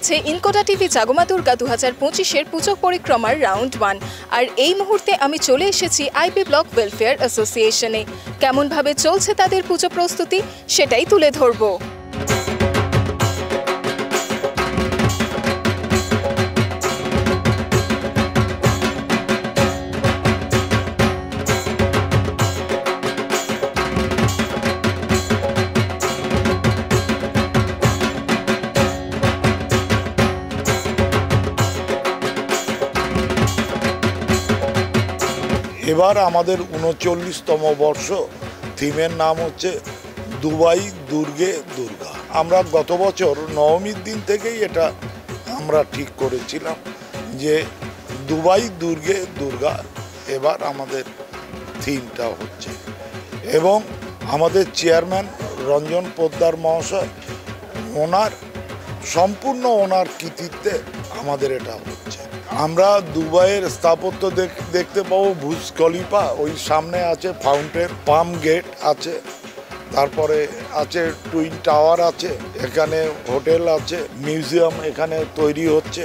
চলেছে ইনকোটা টিভি জাগমা দুর্গা 2025-এর পুজো পরিক্রমার রাউন্ড 1। আর এই মুহূর্তে আমি চলে এসেছি আইপি ব্লক ওয়েলফেয়ার অ্যাসোসিয়েশনে। কেমনভাবে চলছে তাদের পুজো প্রস্তুতি সেটাই তুলে ধরবো। এবার আমাদের ৩৯তম বর্ষ। থিমের নাম হচ্ছে দুবাই দুর্গে দুর্গা। আমরা গত বছর নবমীর দিন থেকেই এটা আমরা ঠিক করেছিলাম যে দুবাই দুর্গে দুর্গা এবার আমাদের থিমটা হচ্ছে। এবং আমাদের চেয়ারম্যান রঞ্জন পোদ্দার মহাশয় সম্পূর্ণ ওনার কৃতিত্বে আমাদের এটা হচ্ছে। আমরা দুবাইয়ের স্থাপত্য দেখতে পাবো, বুর্জ খলিফা, ওই সামনে আছে ফাউন্টেন, পাম গেট আছে, তারপরে আছে টুইন টাওয়ার আছে, এখানে হোটেল আছে, মিউজিয়াম এখানে তৈরি হচ্ছে।